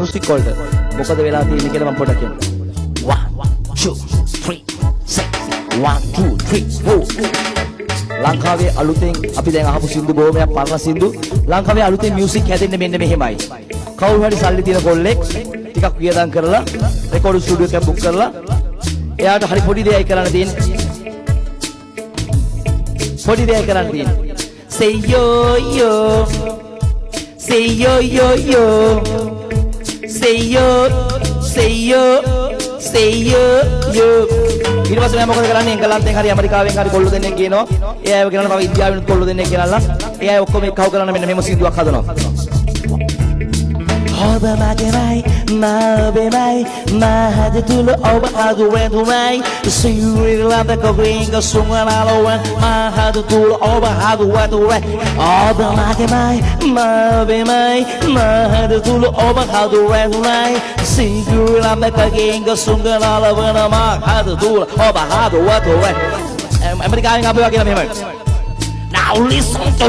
Music වලට මොකද වෙලා තියෙන්නේ කියලා මම පොඩ්ඩක් කියන්නම්. 1 2 3 1 2 3 4 ලංකාවේ අලුතෙන් අපි දැන් අහපු සින්දු බොහොමයක් පරණ සින්දු. ලංකාවේ අලුතෙන් මියුසික් හැදෙන්නේ මෙන්න මෙහෙමයි. කවුරු හරි සල්ලි තියෙන කොල්ලෙක් ටිකක් වියදම් කරලා රෙකෝඩ් ස්ටුඩියෝ එකක් බුක් කරලා එයාට හරි පොඩි දෙයක් කරන්න තියෙන්නේ. පොඩි දෙයක් කරන්න තියෙන්නේ. Say yo yo, say yo yo yo, say yo, say yo, say yo yo. ඊට පස්සේ මම මොකද කරන්නේ? එංගලන්තෙන් හරි ඇමරිකාවෙන් හරි කොල්ලෝ දෙන්නෙක් ගේනවා. ඒ අයව ගෙනල්ලා තව ඉන්දියාවෙන් කොල්ලෝ දෙන්නෙක් ගෙනල්ලා ඒ අය ඔක්කොම එක්කව කරන්න මෙන්න මෙහෙම සින්දුවක් හදනවා. ඔබ මගේමයි මාබේමයි මාහද තුල ඔබ හදුවෙන් තුමයි සිවිලඳ කවිංග සුමනාලෝවන් මාහද තුල ඔබ හදුවෙන් තුමයි ඔබ මගේමයි මාබේමයි මාහද තුල ඔබ හදුවෙන් තුමයි සිවිලඳ කවිංග සුමනාලෝවන් මාහද තුල ඔබ හදුවෙන් තුමයි ඇමරිකාවෙන් අපි වගේ මෙහෙමයි. Now listen to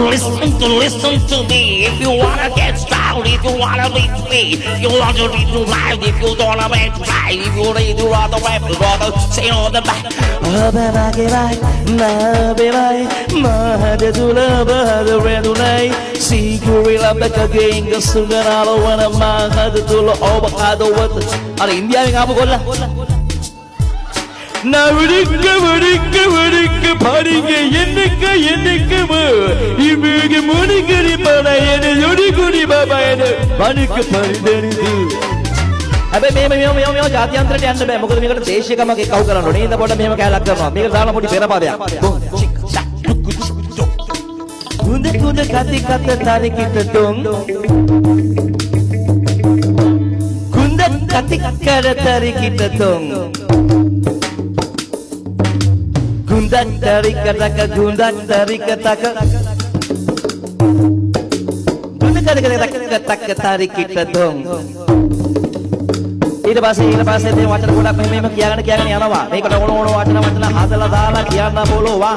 me. If you wanna get started, if you wanna lead me, if you want to lead to life, if you don't wanna make right, if you need to run the way, rather say on the back. Oh, baby, my to love the red tonight. See you real up like a gang, the sugar all over my head to love over the water. Are India in Abu Gola? Navrika parike yennika ma ibege munikari parayene yodikuri babayene panika parideni du හැබැයි මේ ජාත්‍යන්තරයට යන්න බෑ මොකද මේකට දේශීයකමක් එක්කව කරන්න ඕනේ. ඉතින් පොඩ්ඩක් මෙහෙම කැලක් කරනවා. මේක දාලා පොඩි පෙරපදයක්. කුඳ කති කත තරකිට ඩොං කුඳ කති කර තරකිට ඩොං Gundak dari kataka gundak dari kataka gundak dari kataka tarik kita dong. ඊට පස්සේ මේ වචන ගොඩක් මෙහෙම කියගෙන යනවා. මේකට ඕන වචන හදලා දාලා කියන්න බලෝවා.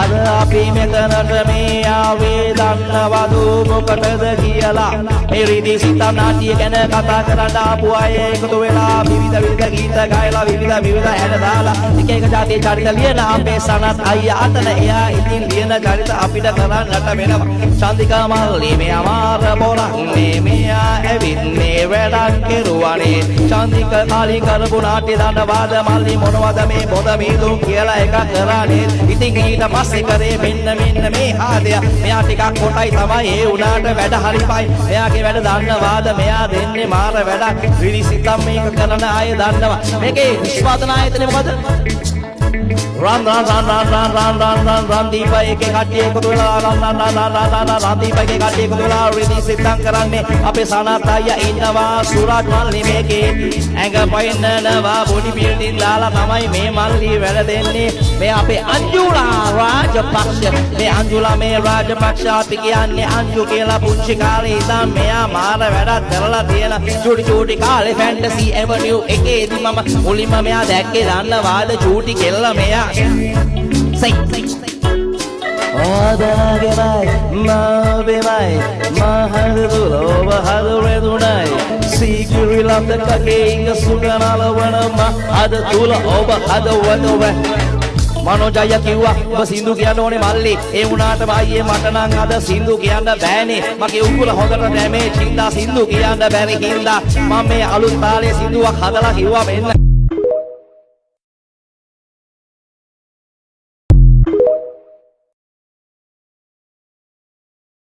අද අපි මෙතනට මේ ආවේ දන්නවද මොකටද කියලා. මේ රීති සිතම් නාට්‍ය ගැන කතා කරන්න ආපු අය එකතු වෙලා විවිධ ගීත ගායලා විවිධ හැඩ දාලා එක જાතියේ චරිත ලියන අපේ සනත් අයියා අතන එයා ඉතින් ලියන චරිත අපිට කරන්නට වෙනවා. චන්දිකා මල්ලි මේ අමාර බොරන්නේ මෙයා ඇවිත්නේ වැඩක් කෙරුවානේ. චන්දික කාලි කරපු නාට්‍ය දන්නවද මල්ලි මොනවද මේ බොද මීදුම් කියලා එකක් කරානේ. ඉතින් ඊට පස්සේ කරේ මෙන්න මේ ආදය. මෙයා ටිකක් කොටයි තමයි ඒ උනාට වැඩ හරිපයි. මෙයාගේ වැඩ දන්නවාද මෙයා දෙන්නේ මාර වැඩක්. රිරිසිතම් මේක කරන අය දන්නවා. මේකේ නිෂ්පාදන ආයතනය මොකද? රන් දීපා එකේ කට්ටිය එකතු වෙලා රන් දීපා එකේ කට්ටිය එකතු වෙලා රිරිසිතම් කරන්නේ අපේ සනත් අයියා ඉන්නවා සුරත් මල්ලි මේකේ ඇඟ පයින්නනවා බොඩි බිල්ඩින් දාලා තමයි මේ මල්ලි වැඩ දෙන්නේ. මේ අපේ අංජුලා රාජපක්ෂ මේ අංජුලා මේ රාජපක්ෂ අපි කියන්නේ අංජු කියලා පුංචි කාලේ ඉඳන් මෙයා මාර වැඩක් කරලා තියෙන චූටි කාලේ ෆැන්ටසි ඇවනියු එකේදී මම මුලින්ම මෙයා දැක්කේ දන්නවාද චූටි කෙල්ල මෙයා say Odagemai mabemai mahadula bahadure sikuri lamda kakinga suganala wanama ada tula oba ada wadawa මනෝජය කිව්වා ඔබ සින්දු කියන්න ඕනේ මල්ලි. ඒ වුණාටම අයියේ මට නම් අද සින්දු කියන්න බෑනේ. මගේ උකුල හොදට දැමේ චින්දා සින්දු කියන්න බැරි හින්දා මම මේ අලුත් තාලේ සින්දුවක් හදලා කිව්වා මෙන්න